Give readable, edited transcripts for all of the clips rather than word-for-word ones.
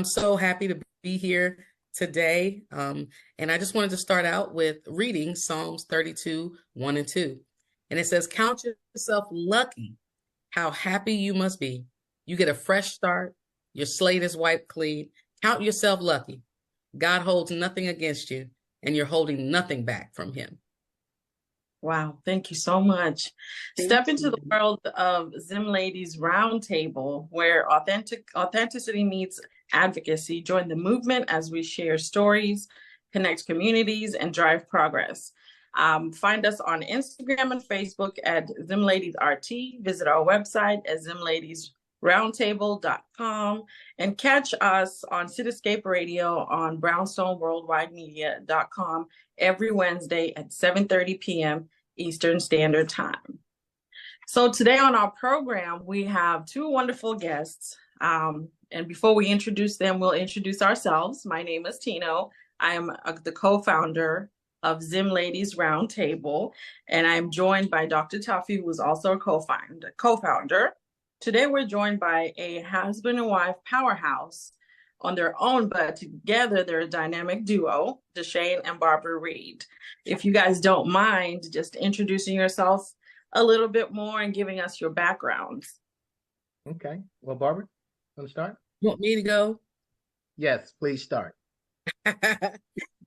I'm so happy to be here today. And I just wanted to start out with reading Psalms 32, 1 and 2. And it says, count yourself lucky, how happy you must be. You get a fresh start. Your slate is wiped clean. Count yourself lucky. God holds nothing against you, and you're holding nothing back from him. Wow, thank you so much. Step into the world of ZimLadies Roundtable, where authenticity meets advocacy. Join the movement as we share stories, connect communities, and drive progress. Find us on Instagram and Facebook at ZimLadiesRT. Visit our website at ZimLadiesRoundtable.com and catch us on Cityscape Radio on BrownstoneWorldWideMedia.com every Wednesday at 7:30 p.m. Eastern Standard Time. So today on our program, we have two wonderful guests. And before we introduce them, we'll introduce ourselves. My name is Tino. I am the co-founder of ZimLadies Roundtable, and I'm joined by Dr. Tuffy, who is also a co-founder. Today, we're joined by a husband and wife powerhouse on their own, but together they're a dynamic duo, Deshane and Barbara Reed. If you guys don't mind just introducing yourself a little bit more and giving us your backgrounds. Okay. Well, Barbara, want to start? You want me to go? Yes, please start.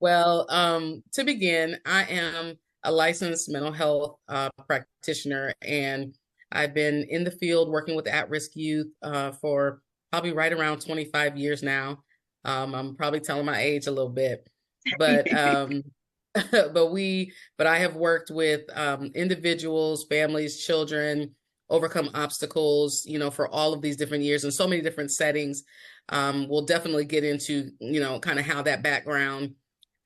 Well, to begin, I am a licensed mental health practitioner, and I've been in the field working with at-risk youth for probably right around 25 years now. I'm probably telling my age a little bit, but but I have worked with individuals, families, children, overcome obstacles, for all of these different years in so many different settings. We'll definitely get into, kind of how that background,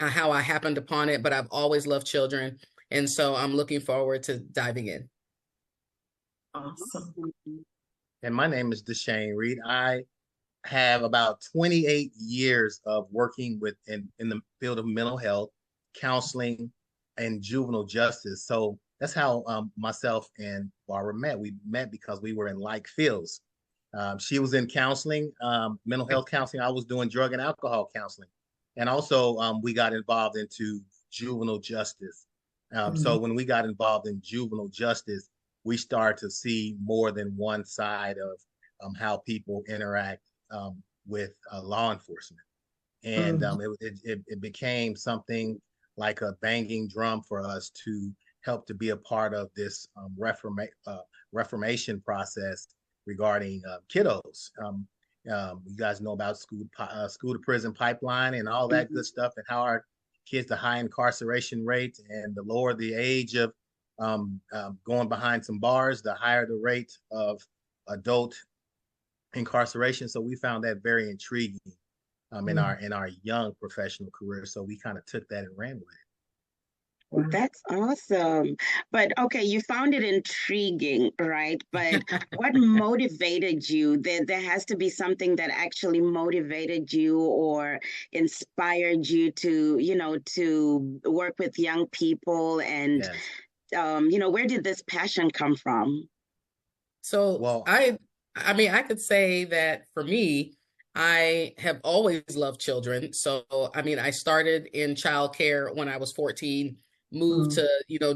how I happened upon it, but I've always loved children. And so I'm looking forward to diving in. Awesome. And my name is Deshane Reed. I have about 28 years of working in the field of mental health, counseling, and juvenile justice. So that's how myself and Barbara met. We met because we were in like fields. She was in counseling, mental health counseling. I was doing drug and alcohol counseling. And also we got involved into juvenile justice. So when we got involved in juvenile justice, we start to see more than one side of how people interact with law enforcement. And it became something like a banging drum for us to help to be a part of this reformation process regarding kiddos. You guys know about school to prison pipeline and all that good stuff, and how our kids, the high incarceration rate and the lower the age of going behind some bars, the higher the rate of adult incarceration. So we found that very intriguing in our young professional career. So we kind of took that and ran with it. That's awesome. But okay, you found it intriguing, right? But what motivated you? There has to be something that actually motivated you or inspired you to, to work with young people. And, Yes. Where did this passion come from? So Well, I mean, I could say that for me, I have always loved children. So, I mean, I started in childcare when I was 14, moved to,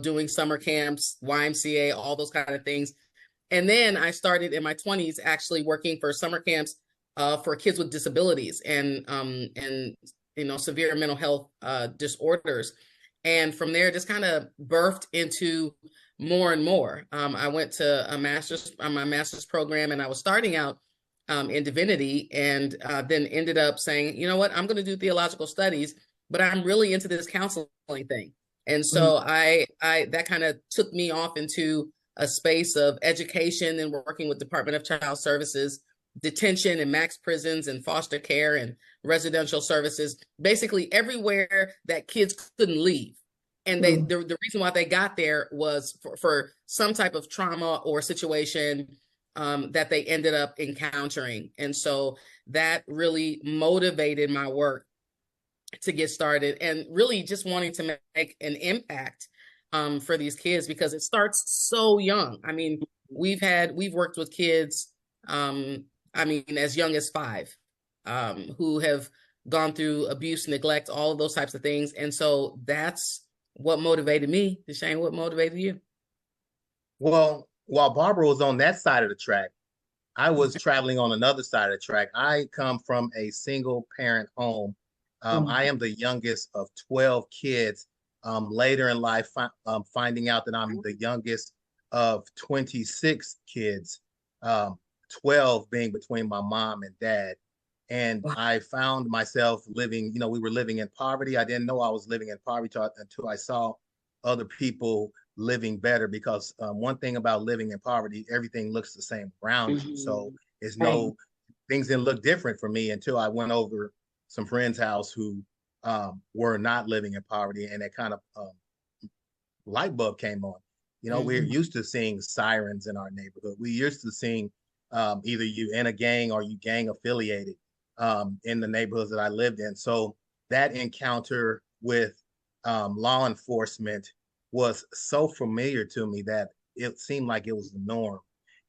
doing summer camps, YMCA, all those kind of things. And then I started in my 20s actually working for summer camps for kids with disabilities and severe mental health disorders. And from there, just kind of birthed into more and more. I went to my master's program, and I was starting out in divinity, and then ended up saying, you know what, I'm going to do theological studies, but I'm really into this counseling thing. And so I that kind of took me off into a space of education and working with Department of Child Services, detention and max prisons and foster care and residential services, basically everywhere that kids couldn't leave. And the reason why they got there was for some type of trauma or situation that they ended up encountering. And so that really motivated my work to get started, and really just wanting to make an impact for these kids, because it starts so young. I mean, we've worked with kids, as young as 5. who have gone through abuse, neglect, all of those types of things. And so that's what motivated me. Shane, what motivated you? Well, while Barbara was on that side of the track, I was traveling on another side of the track. I come from a single parent home. I am the youngest of 12 kids. Later in life, finding out that I'm the youngest of 26 kids, 12 being between my mom and dad. And I found myself living, we were living in poverty. I didn't know I was living in poverty until I saw other people living better, because one thing about living in poverty, everything looks the same around you. So it's things didn't look different for me until I went over some friends' house who were not living in poverty, and that kind of light bulb came on. We're used to seeing sirens in our neighborhood. We used to seeing either you in a gang or you gang affiliated in the neighborhoods that I lived in. So that encounter with law enforcement was so familiar to me that it seemed like it was the norm.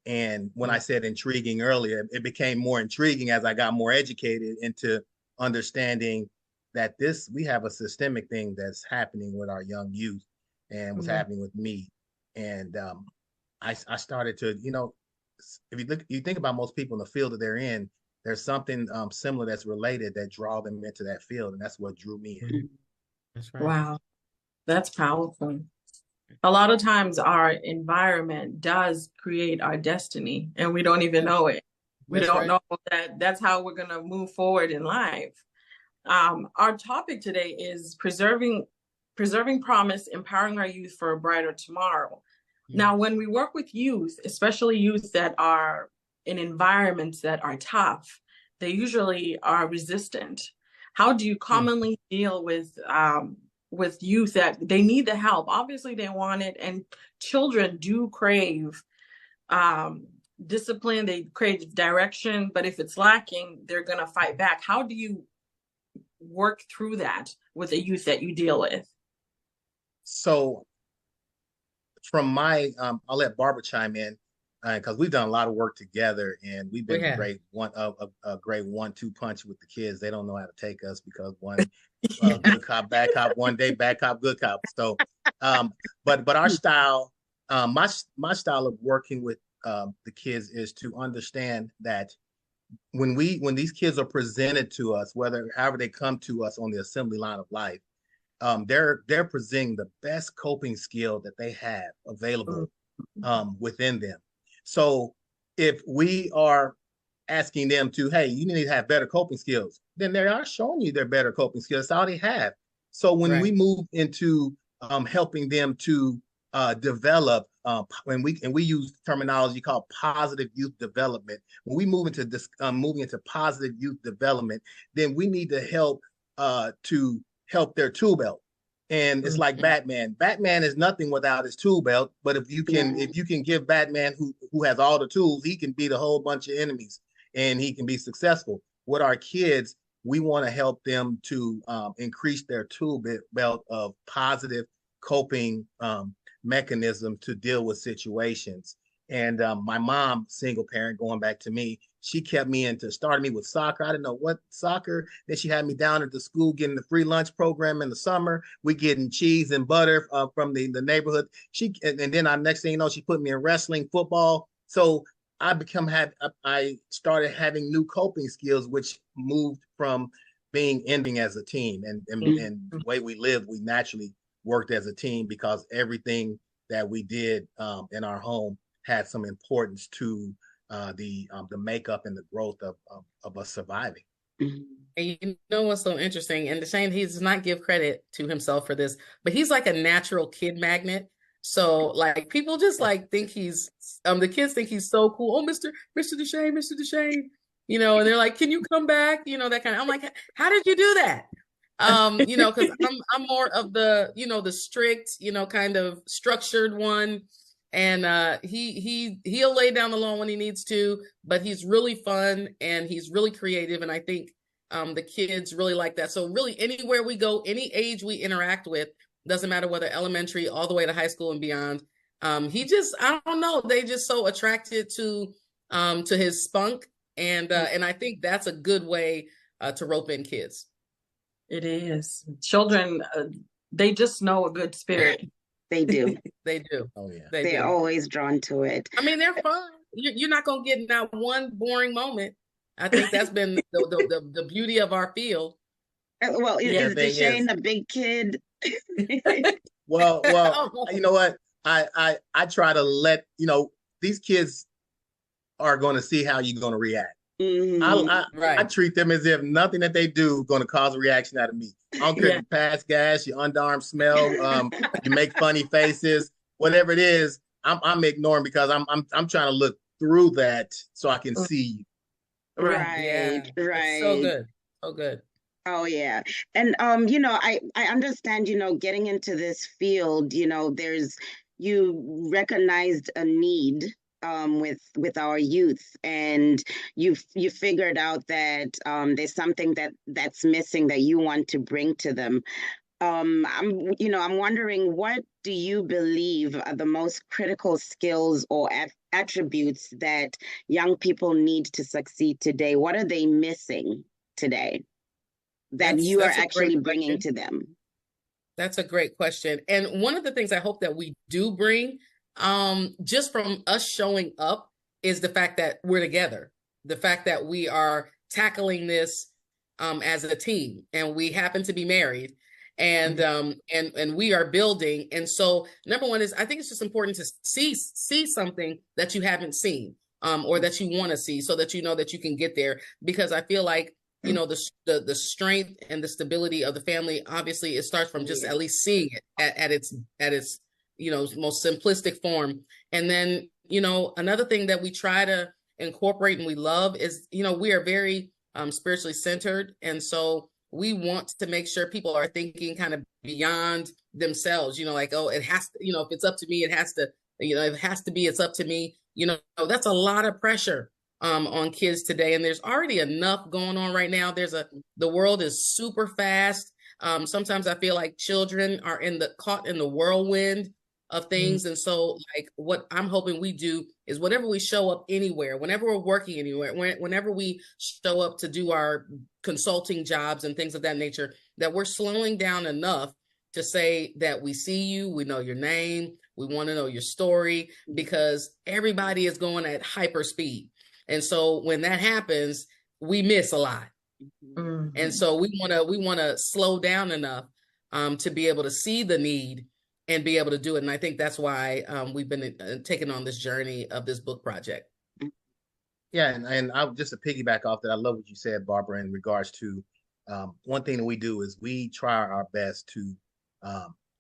And when I said intriguing earlier, it became more intriguing as I got more educated into understanding that we have a systemic thing that's happening with our young youth, and was happening with me. And I started to, if you think about most people in the field that they're in, there's something similar that's related that draw them into that field, and that's what drew me in. That's right. Wow, that's powerful. A lot of times our environment does create our destiny, and we don't even know it. We don't know that that's how we're going to move forward in life. Our topic today is preserving promise, empowering our youth for a brighter tomorrow. Now, when we work with youth, especially youth that are in environments that are tough, they usually are resistant. How do you commonly deal with youth that they need the help? Obviously, they want it, and children do crave discipline, they crave direction, but if it's lacking, they're going to fight back. How do you work through that with the youth that you deal with? So from my, I'll let Barbara chime in, because we've done a lot of work together, and we've been a great 1-2 punch with the kids. They don't know how to take us, because one good cop, bad cop, one day bad cop, good cop. So, but our style, my style of working with the kids is to understand that when these kids are presented to us, however they come to us on the assembly line of life, they're presenting the best coping skill that they have available within them. So if we are asking them to, hey, you need to have better coping skills, then they are showing you their better coping skills. That's all they have. So when we move into helping them to develop, when we use terminology called positive youth development, when we move into this, moving into positive youth development, then we need to help their tool belt. And it's like Batman. Batman is nothing without his tool belt. But if you can give Batman, who has all the tools, he can beat a whole bunch of enemies, and he can be successful. With our kids, we want to help them to increase their tool belt of positive coping mechanism to deal with situations. And my mom, single parent, going back to me, she kept me started me with soccer. I didn't know what soccer. Then she had me down at the school getting the free lunch program in the summer. We getting cheese and butter from the neighborhood. And then next thing you know, she put me in wrestling, football. So I started having new coping skills, which moved from ending as a team. And the way we lived, we naturally worked as a team, because everything that we did in our home had some importance to the makeup and the growth of us surviving. And you know what's so interesting? And Shane, he does not give credit to himself for this, but he's like a natural kid magnet. So like people just like think he's the kids think he's so cool. Oh, Mr. Deshane, and they're like, can you come back? That kind of. I'm like, how did you do that? Because I'm more of the, the strict, kind of structured one. And he'll lay down the law when he needs to, but he's really fun and he's really creative. And I think the kids really like that. So really anywhere we go, any age we interact with, doesn't matter whether elementary all the way to high school and beyond. I don't know, they just so attracted to his spunk And I think that's a good way to rope in kids. It is. Children, they just know a good spirit. They do. They do. Oh yeah. They're always drawn to it. I mean, they're fun. You're not going to get not one boring moment. I think that's been the beauty of our field. Well, is Deshane a big kid? Well, you know what? I try to let, these kids are going to see how you're going to react. I treat them as if nothing that they do going to cause a reaction out of me. I don't care if you pass gas, your underarm smell, you make funny faces, whatever it is. I'm ignoring because I'm trying to look through that so I can see you. Right. It's so good, so good. Oh yeah. And I understand, getting into this field, you recognized a need with our youth, and you figured out that there's something that's missing that you want to bring to them. I'm wondering, what do you believe are the most critical skills or attributes that young people need to succeed today? What are they missing today that you are actually bringing to them? That's a great question. And one of the things I hope that we do bring, just from us showing up, is the fact that we're together, the fact that we are tackling this as a team, and we happen to be married, and we are building. And so number one is, I think it's just important to see something that you haven't seen, or that you want to see, so that you know that you can get there. Because I feel like, the strength and the stability of the family, obviously it starts from just at least seeing it at its most simplistic form. And then, another thing that we try to incorporate and we love is, we are very spiritually centered. And so we want to make sure people are thinking kind of beyond themselves, like, oh, it has to, if it's up to me, it has to, it has to be, it's up to me. That's a lot of pressure on kids today. And there's already enough going on right now. The world is super fast. Sometimes I feel like children are caught in the whirlwind of things. And so, like, what I'm hoping we do is, whenever we show up anywhere, whenever we're working anywhere, whenever we show up to do our consulting jobs and things of that nature, that we're slowing down enough to say that we see you, we know your name, we want to know your story, because everybody is going at hyper speed. And so when that happens, we miss a lot. And so we want to slow down enough to be able to see the need and be able to do it. And I think that's why we've been taking on this journey of this book project. Yeah, and I just to piggyback off that, I love what you said, Barbara, in regards to one thing that we do is we try our best to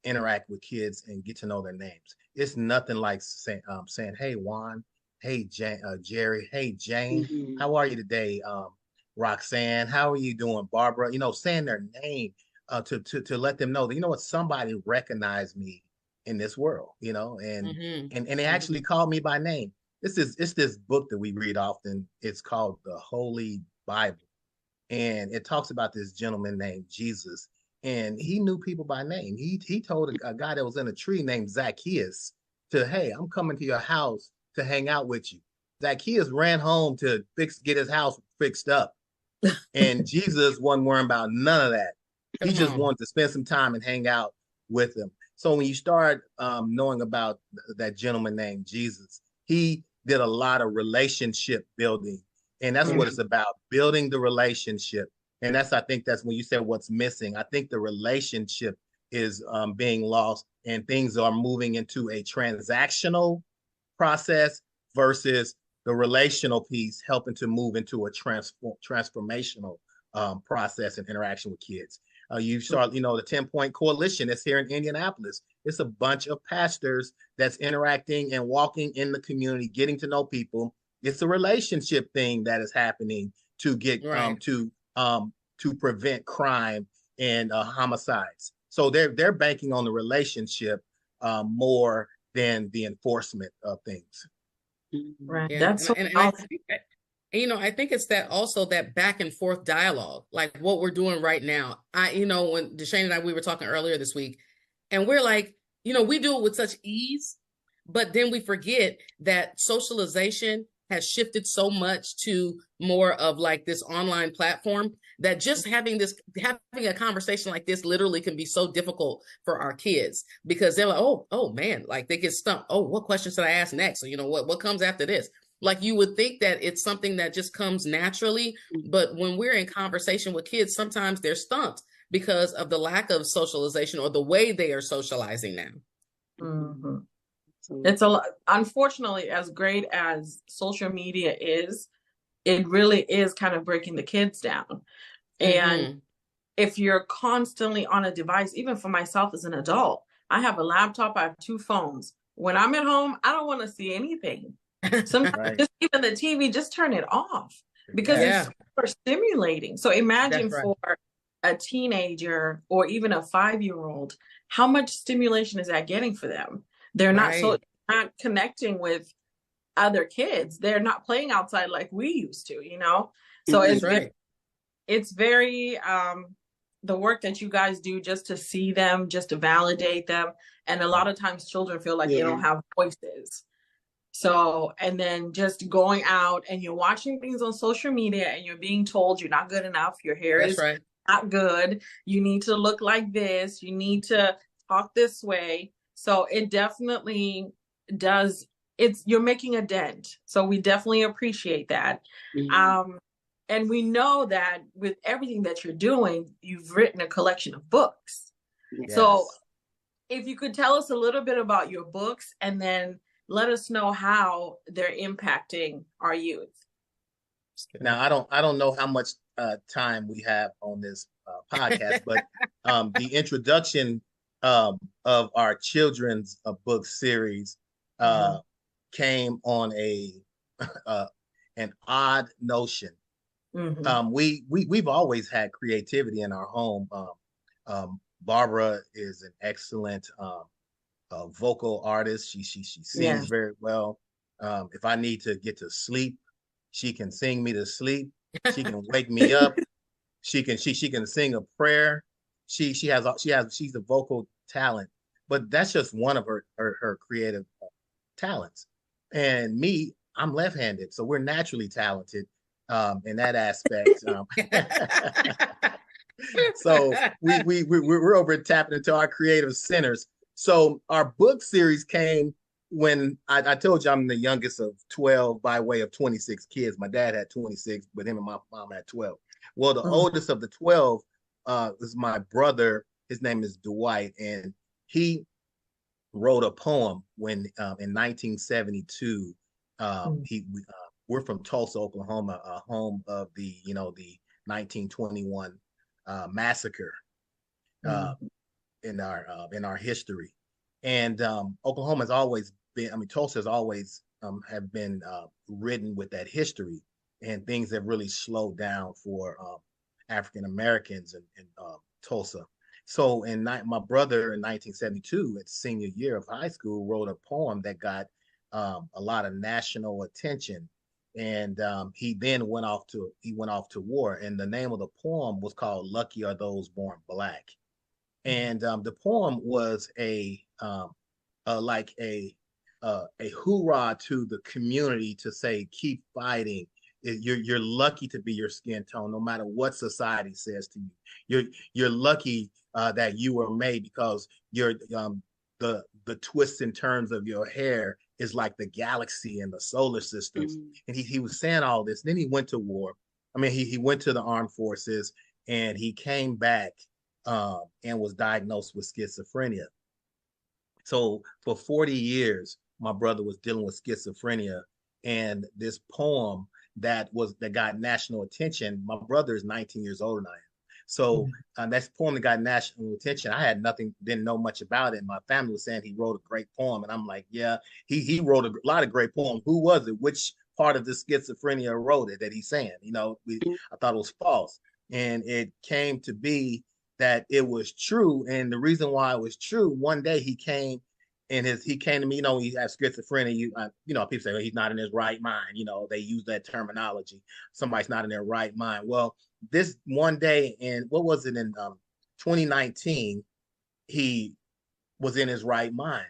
interact with kids and get to know their names. It's nothing like saying, "Hey, Juan. Hey, Jerry. Hey, Jane. How are you today? Roxanne. How are you doing, Barbara?" Saying their name to let them know that, somebody recognized me in this world. And they actually called me by name. It's this book that we read often. It's called the Holy Bible, and it talks about this gentleman named Jesus, and he knew people by name. He told a guy that was in a tree named Zacchaeus "Hey, I'm coming to your house to hang out with you." Zacchaeus ran home to get his house fixed up. And Jesus wasn't worrying about none of that. He just wanted to spend some time and hang out with him. So when you start knowing about that gentleman named Jesus, he did a lot of relationship building. And that's what it's about, building the relationship. And I think that's when you said what's missing. I think the relationship is being lost, and things are moving into a transactional process versus the relational piece helping to move into a transformational process and interaction with kids. You saw, the 10-point coalition that's here in Indianapolis. It's a bunch of pastors that's interacting and walking in the community, getting to know people. It's a relationship thing that is happening to get to prevent crime and homicides. So they're banking on the relationship more than the enforcement of things. Right. Yeah. That's I think it's that also that back and forth dialogue, like what we're doing right now. When Deshane and I, we were talking earlier this week, and we're like, we do it with such ease, but then we forget that socialization has shifted so much to more of like this online platform that just having a conversation like this literally can be so difficult for our kids, because they're like, oh man, like they get stumped. Oh, what question should I ask next? So, what comes after this? Like, you would think that it's something that just comes naturally, but when we're in conversation with kids, sometimes they're stumped because of the lack of socialization or the way they are socializing now. Mm-hmm. It's a lot. Unfortunately, as great as social media is, it really is kind of breaking the kids down. And if you're constantly on a device, even for myself as an adult, I have a laptop, I have 2 phones. When I'm at home, I don't want to see anything. Sometimes just even the TV, just turn it off, because it's super stimulating. So imagine for a teenager or even a 5-year-old, how much stimulation is that getting for them? They're not connecting with other kids. They're not playing outside like we used to, So it's very the work that you guys do, just to see them, just to validate them. And a lot of times children feel like they don't have voices. So, and then just going out and you're watching things on social media and you're being told you're not good enough, your hair is not good, you need to look like this, you need to talk this way. So it definitely does, you're making a dent. So we definitely appreciate that. And we know that with everything that you're doing, you've written a collection of books. Yes. So if you could tell us a little bit about your books, and then let us know how they're impacting our youth. Now, I don't know how much time we have on this podcast, but the introduction of our children's book series came on an odd notion. We've always had creativity in our home. Barbara is an excellent vocal artist. She sings very well. If I need to get to sleep, she can sing me to sleep. She can wake me up. She can sing a prayer. She's a vocal talent, but that's just one of her creative talents. And me, I'm left-handed, so we're naturally talented in that aspect. So we're over tapping into our creative centers. So our book series came when I told you I'm the youngest of 12 by way of 26 kids. My dad had 26, but him and my mom had 12. Well, the oldest of the 12 is my brother. His name is Dwight, and he wrote a poem when in 1972. We're from Tulsa, Oklahoma, home of the 1921 massacre in our history. And Oklahoma has always been, Tulsa has always have been ridden with that history, and things have really slowed down for African Americans in Tulsa. So my brother in 1972, at senior year of high school, wrote a poem that got a lot of national attention. And he then went off to war, and the name of the poem was called "Lucky Are Those Born Black." And the poem was a hoorah to the community, to say, keep fighting. You're lucky to be your skin tone, no matter what society says to you. You're lucky that you were made, because the twists and turns of your hair is like the galaxy and the solar systems. And he was saying all this. Then he went to war. He went to the armed forces, and he came back and was diagnosed with schizophrenia. So for 40 years, my brother was dealing with schizophrenia, and this poem that got national attention. My brother is 19 years older than I am. So that's poem that got national attention. I had didn't know much about it. My family was saying he wrote a great poem, and I'm like, yeah, he wrote a lot of great poems. Who was it? Which part of the schizophrenia wrote it that he's saying? I thought it was false, and it came to be that it was true. And the reason why it was true, one day he came to me. He has schizophrenia. People say, well, he's not in his right mind. They use that terminology. Somebody's not in their right mind. Well, this one day in 2019, he was in his right mind.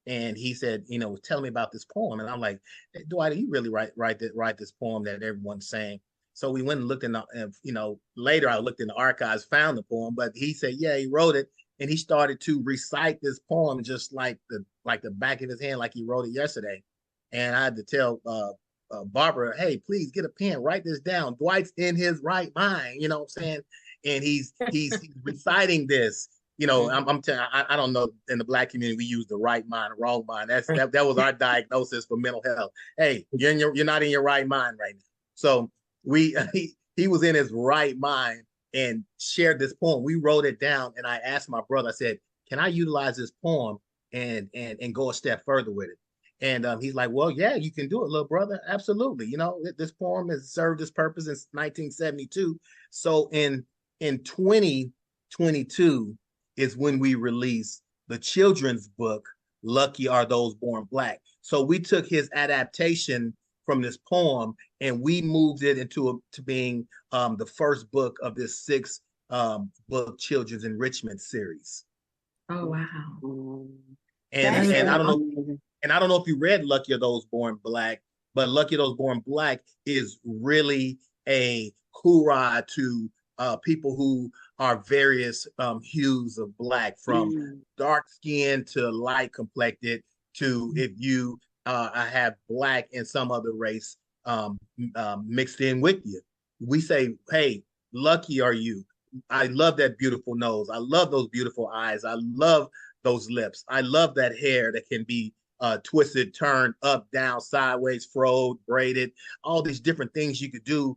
and he said, tell me about this poem. And I'm like, hey, Dwight, you really write this poem that everyone's saying? So we went and looked in the, later I looked in the archives, found the poem, but he said, yeah, he wrote it. And he started to recite this poem just like the back of his hand, like he wrote it yesterday. And I had to tell Barbara, hey, please get a pen, write this down. Dwight's in his right mind, you know what I'm saying? And he's reciting this. I'm telling. I don't know. In the Black community, we use the right mind, wrong mind. That was our diagnosis for mental health. Hey, you're not in your right mind right now. So he was in his right mind and shared this poem. We wrote it down, and I asked my brother. I said, "Can I utilize this poem and go a step further with it?" And he's like, "Well, yeah, you can do it, little brother. Absolutely. This poem has served its purpose since 1972. So in 2022 is when we released the children's book, Lucky Are Those Born Black. So we took his adaptation from this poem and we moved it to being the first book of this 6 book children's enrichment series. Oh, wow. And I don't know if you read Lucky Are Those Born Black, but Lucky Are Those Born Black is really a hoorah to people who are various hues of Black, from dark skin to light complected to if you have Black and some other race mixed in with you. We say, hey, lucky are you. I love that beautiful nose. I love those beautiful eyes. I love those lips. I love that hair that can be twisted, turned up, down, sideways, froed, braided, all these different things you could do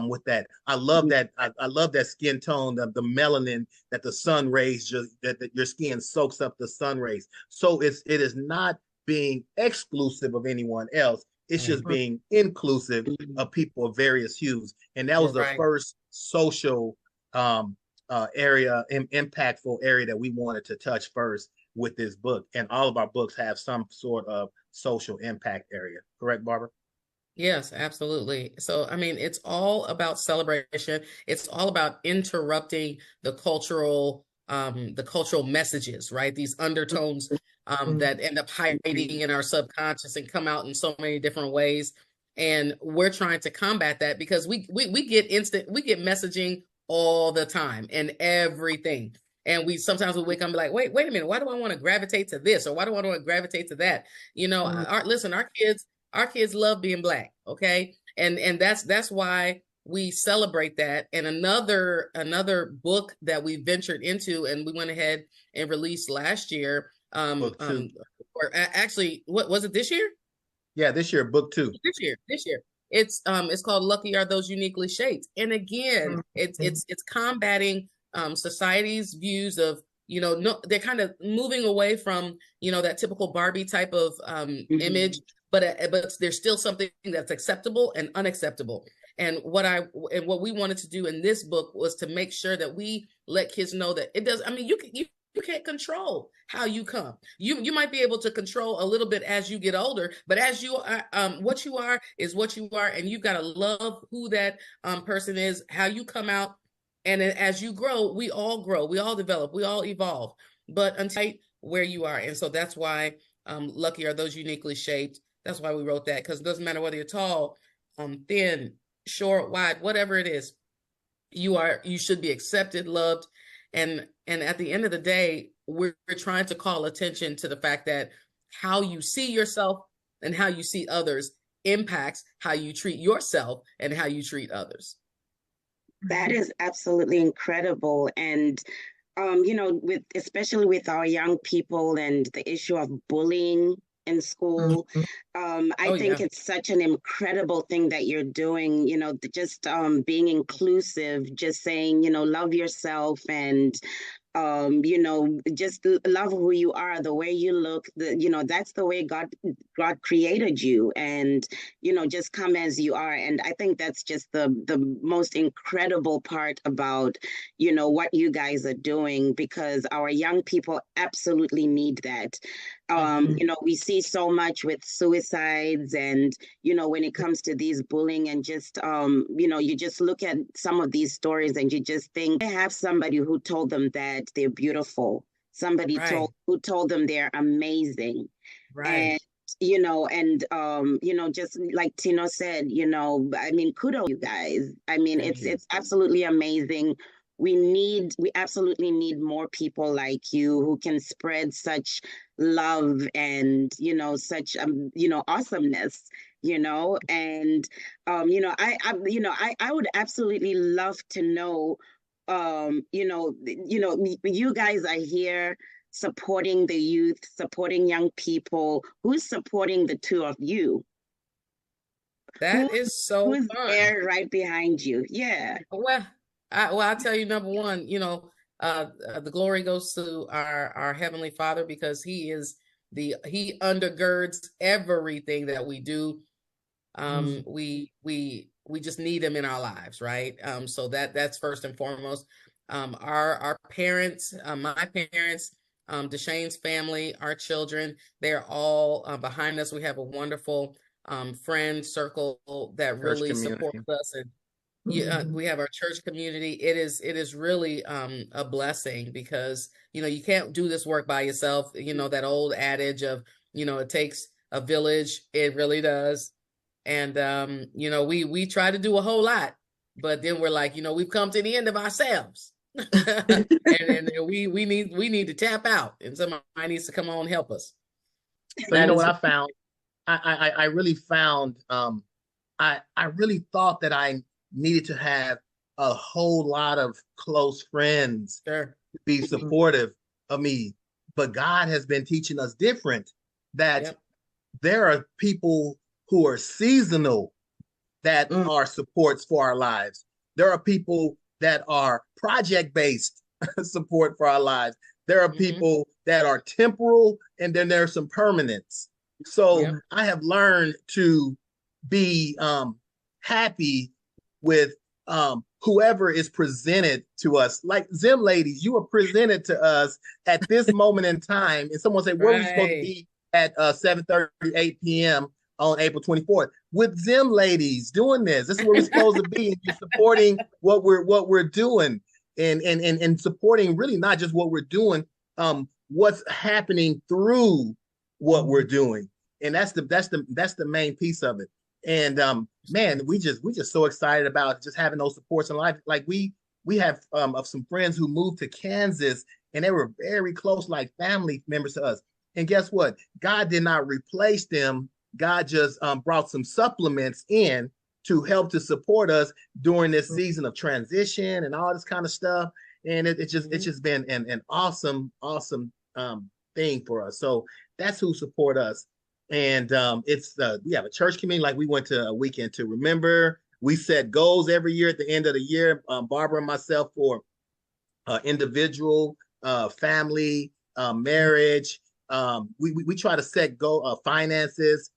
with that. I love that. I love that skin tone, the melanin that the sun rays, that your skin soaks up the sun rays. So it is not being exclusive of anyone else. It's just being inclusive of people of various hues. And that was the first social area, impactful area that we wanted to touch first with this book. And all of our books have some sort of social impact area. Correct, Barbara? Yes, absolutely. So, I mean, it's all about celebration. It's all about interrupting the cultural messages, right? These undertones that end up hiding in our subconscious and come out in so many different ways. And we're trying to combat that because we get messaging all the time and everything. And sometimes we wake up and be like, wait a minute, why do I want to gravitate to this? Or why do I want to gravitate to that? Our kids love being Black. Okay. And that's why we celebrate that. And another book that we ventured into and we went ahead and released last year. Or actually, what was it this year? Yeah, this year, book 2. This year. It's called Lucky Are Those Uniquely Shaped. And again, it's combating society's views of, no, they're kind of moving away from, that typical Barbie type of image, but there's still something that's acceptable and unacceptable. And what we wanted to do in this book was to make sure that we let kids know that it does. I mean, you can't control how you come. You might be able to control a little bit as you get older, but as you are, what you are is what you are, and you've got to love who that person is, how you come out. And as you grow, we all develop, we all evolve, but until where you are. And so that's why Lucky Are Those Uniquely Shaped. That's why we wrote that, because it doesn't matter whether you're tall, thin, short, wide, whatever it is, you should be accepted, loved. And at the end of the day, we're trying to call attention to the fact that how you see yourself and how you see others impacts how you treat yourself and how you treat others. That is absolutely incredible. And, especially with our young people and the issue of bullying in school, I think it's such an incredible thing that you're doing, just being inclusive, just saying, love yourself and just love who you are, the way you look, that's the way God created you, and, just come as you are. And I think that's just the most incredible part about, what you guys are doing, because our young people absolutely need that. We see so much with suicides and, when it comes to these bullying and just, you just look at some of these stories and you just think they have somebody who told them that they're beautiful. Somebody who told them they're amazing. Right. And just like Tino said, I mean, kudos you guys. I mean, Thank you. it's absolutely amazing. We absolutely need more people like you who can spread such love and, such awesomeness, and I would absolutely love to know, you guys are here supporting the youth, supporting young people. Who's supporting the two of you? Who That is so who's fun. there right behind you? Yeah. Well, I'll tell you, number one, the glory goes to our Heavenly Father, because he undergirds everything that we do. We just need him in our lives, right? So that's first and foremost. Our parents, my parents, Deshane's family, our children, they're all behind us. We have a wonderful friend circle that Church really supports community. us, and yeah, we have our church community. It is really a blessing, because you can't do this work by yourself. That old adage of it takes a village. It really does. And we try to do a whole lot, but then we're like, we've come to the end of ourselves. and we need to tap out, and somebody needs to come on and help us. So you know what I found? I really found I really thought that I needed to have a whole lot of close friends Sure. to be supportive of me. But God has been teaching us different, that Yep. there are people who are seasonal that are supports for our lives. There are people that are project-based support for our lives. There are people that are temporal, and then there's some permanence. So Yep. I have learned to be happy with whoever is presented to us. Like ZimLadies, you were presented to us at this moment in time, and someone said, "Where are we supposed to be at 7:30, 8 p.m. on April 24th with ZimLadies doing this? This is where we're supposed to be, and you're supporting what we're doing, and supporting really not just what we're doing, what's happening through what we're doing, and that's the main piece of it. And man, we just so excited about just having those supports in life. Like we have of some friends who moved to Kansas, and they were very close, like family members to us. And guess what? God did not replace them. God just brought some supplements in to help to support us during this season of transition and all this kind of stuff. And it's just been an awesome thing for us. So that's who support us. And we have a church community. Like we went to a weekend to remember. We set goals every year at the end of the year. Barbara and myself, for individual, family, marriage. We try to set goal finances,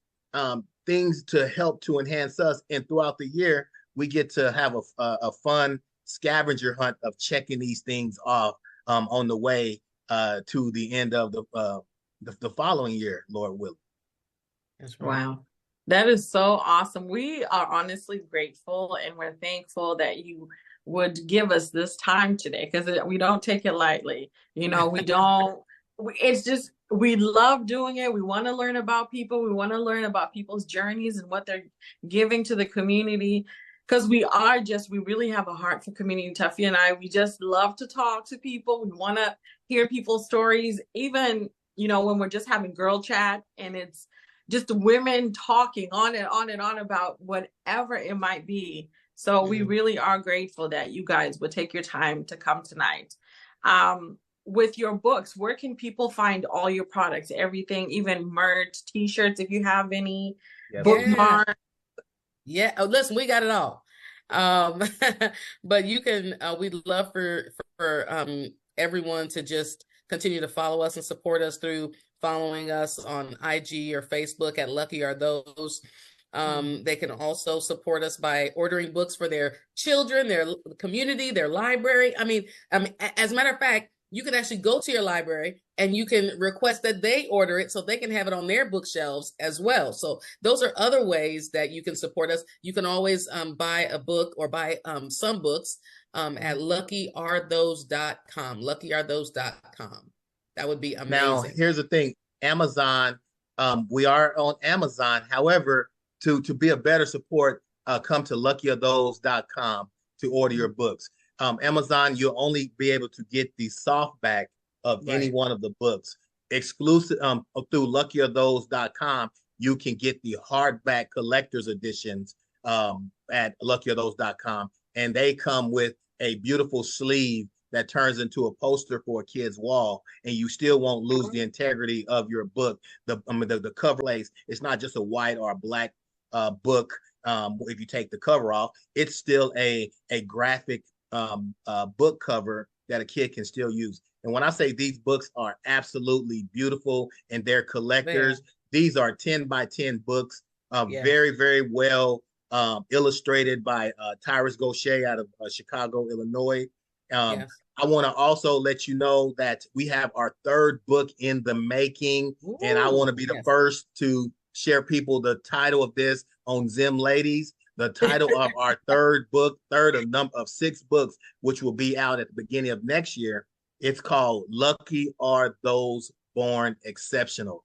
things to help to enhance us. And throughout the year, we get to have a fun scavenger hunt of checking these things off on the way to the end of the following year, Lord willing. That's right. Wow. That is so awesome. We are honestly grateful, and we're thankful that you would give us this time today, because we don't take it lightly. We don't, it's just, we love doing it. We want to learn about people. We want to learn about people's journeys and what they're giving to the community, because we really have a heart for community. Tuffy and I, we just love to talk to people. We want to hear people's stories, even, when we're just having girl chat, and it's just women talking on and on and on about whatever it might be. So we really are grateful that you guys would take your time to come tonight. With your books, where can people find all your products, everything, even merch, t-shirts, if you have any, bookmarks? Yeah. Oh, listen, we got it all. But you can, we'd love for everyone to just continue to follow us and support us through following us on IG or Facebook at Lucky Are Those. They can also support us by ordering books for their children, their community, their library. I mean, as a matter of fact, you can actually go to your library and you can request that they order it so they can have it on their bookshelves as well. So those are other ways that you can support us. You can always buy a book or buy some books at luckyarethose.com. Luckyarethose.com. That would be amazing. Now, here's the thing. Amazon We are on Amazon. However, to be a better support, come to luckyofthose.com to order your books. Amazon, you'll only be able to get the softback of any Right. one of the books. Exclusive through luckyofthose.com, you can get the hardback collector's editions at luckyofthose.com, and they come with a beautiful sleeve that turns into a poster for a kid's wall, and you still won't lose the integrity of your book. The cover place, it's not just a white or a black book. If you take the cover off, it's still a graphic book cover that a kid can still use. And when I say these books are absolutely beautiful and they're collectors, these are 10 by 10 books, very, very well illustrated by Tyrus Gaucher out of Chicago, Illinois. I want to also let you know that we have our third book in the making. Ooh, and I want to be the first to share people the title of this on ZimLadies. The title of our third of 6 books, which will be out at the beginning of next year. It's called Lucky Are Those Born Exceptional.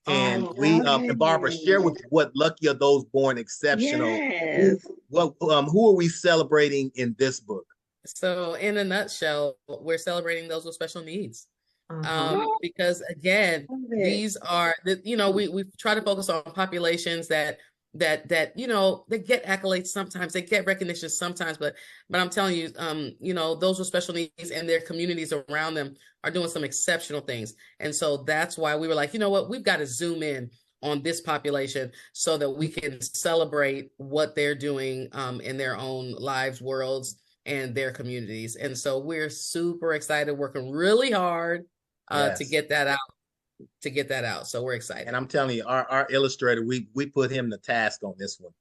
And and Barbara, share with what Lucky Are Those Born Exceptional. Yes. Who are we celebrating in this book? So in a nutshell, we're celebrating those with special needs. Because again, these are, we try to focus on populations that they get accolades sometimes, they get recognition sometimes, but I'm telling you, those with special needs and their communities around them are doing some exceptional things. And so that's why we were like, you know what, we've got to zoom in on this population so that we can celebrate what they're doing in their own lives, worlds, and their communities. And so we're super excited, working really hard to get that out. So we're excited. And I'm telling you, our illustrator, we put him to task on this one.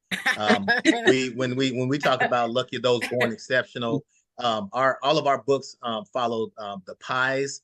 When we talk about Lucky Those Born Exceptional, all of our books follow the PIES.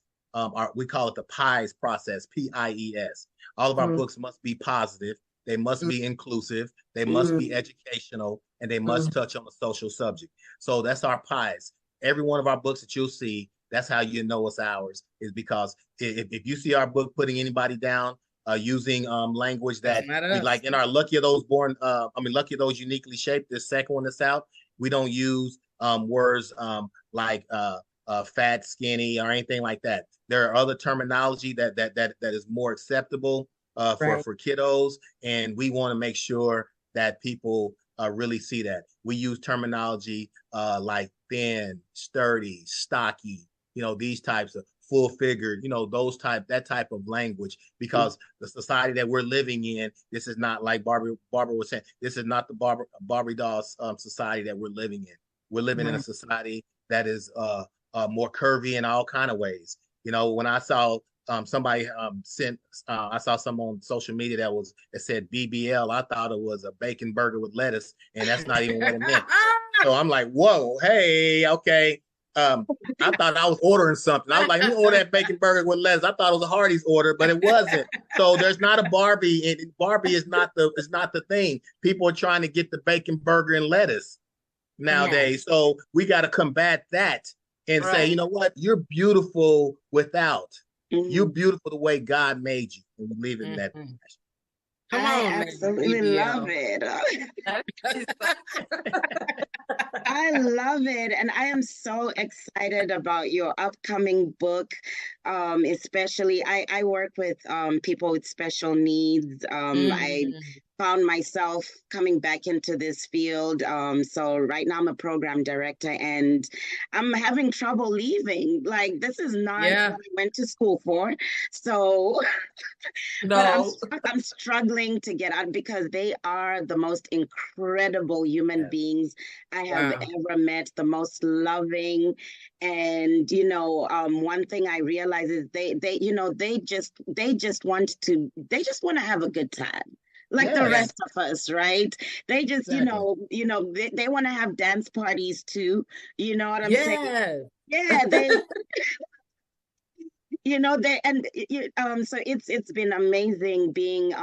We call it the PIES process, PIES. All of our books must be positive. They must be inclusive. They must be educational, and they must touch on a social subject. So that's our PIES. Every one of our books that you'll see, that's how you know it's ours, is because if you see our book putting anybody down using language that we like in our Lucky Are Those Born, Lucky Are Those Uniquely Shaped, this second one that's out, we don't use words like fat, skinny, or anything like that. There are other terminology that is more acceptable for kiddos, and we want to make sure that people really see that. We use terminology like thin, sturdy, stocky, these types of full figure, that type of language, because the society that we're living in, this is not like Barbara was saying, this is not the Barbie doll society that we're living in. We're living in a society that is more curvy in all kind of ways. When I saw somebody I saw some on social media that said BBL. I thought it was a bacon burger with lettuce, and that's not even what it meant. So I'm like, whoa, hey, okay. I thought I was ordering something. I was like, let me order that bacon burger with lettuce. I thought it was a Hardee's order, but it wasn't. So there's not a Barbie, and Barbie is not the thing. People are trying to get the bacon burger and lettuce nowadays. So we got to combat that and say, you know what, you're beautiful without. You're beautiful the way God made you, and we leave it in that. I absolutely love it. I love it. And I am so excited about your upcoming book. Especially, I work with people with special needs. I found myself coming back into this field. So right now I'm a program director, and I'm having trouble leaving. Like, this is not what I went to school for. So but I'm struggling to get out, because they are the most incredible human beings I have ever met, the most loving. And, one thing I realize is they just want to have a good time. Like the rest of us, right? They just, they want to have dance parties too. You know what I'm saying? Yeah, they so it's been amazing being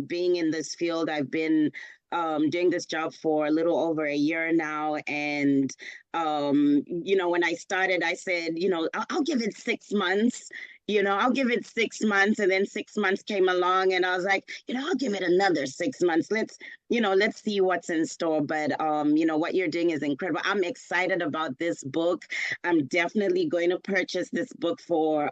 being in this field. I've been doing this job for a little over a year now, and when I started, I said, I'll give it 6 months, I'll give it 6 months. And then 6 months came along and I was like, I'll give it another 6 months. Let's see what's in store. But, what you're doing is incredible. I'm excited about this book. I'm definitely going to purchase this book for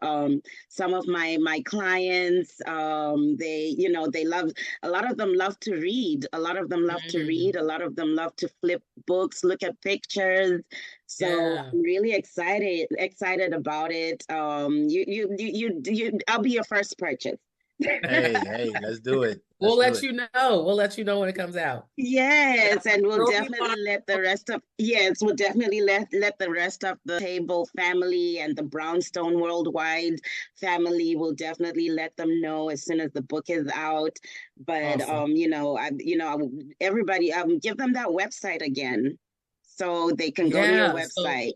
some of my clients. They love, a lot of them love to read. A lot of them love to read. A lot of them love to flip books, look at pictures. So Yeah. I'm really excited about it. I'll be your first purchase. Hey, let's do it. We'll Let's do let it. you know. We'll let you know when it comes out. Yes, and we'll It'll be definitely fun. let the rest of yes, we'll definitely let the rest of the table family and the Brownstone Worldwide family will definitely let them know as soon as the book is out. But Awesome. everybody give them that website again so they can go to your Yeah. So website.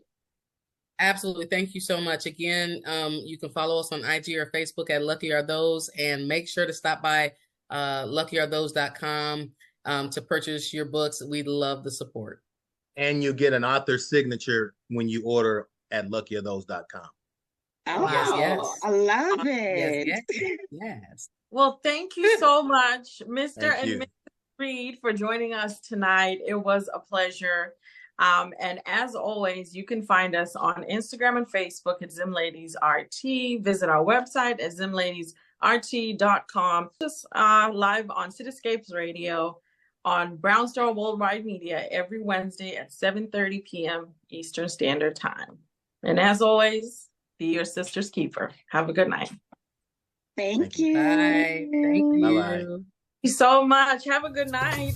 absolutely. Thank you so much. Again, you can follow us on IG or Facebook at Lucky Are Those, and make sure to stop by luckyarethose.com to purchase your books. We'd love the support. And you get an author signature when you order at luckyofthose.com. Yes, Oh, yes. I love Yes, it. yes, yes. Well, thank you so much, Mr. Thank and you. Mrs. Reed, for joining us tonight. It was a pleasure. And as always, you can find us on Instagram and Facebook at ZimLadies RT. Visit our website at ZimLadiesRT.com. Just live on Cityscapes Radio on Brownstone Worldwide Media every Wednesday at 7:30 p.m. Eastern Standard Time. And as always, be your sister's keeper. Have a good night. Thank you. Bye. Thank you. Bye-bye. you. Thank you so much. Have a good night.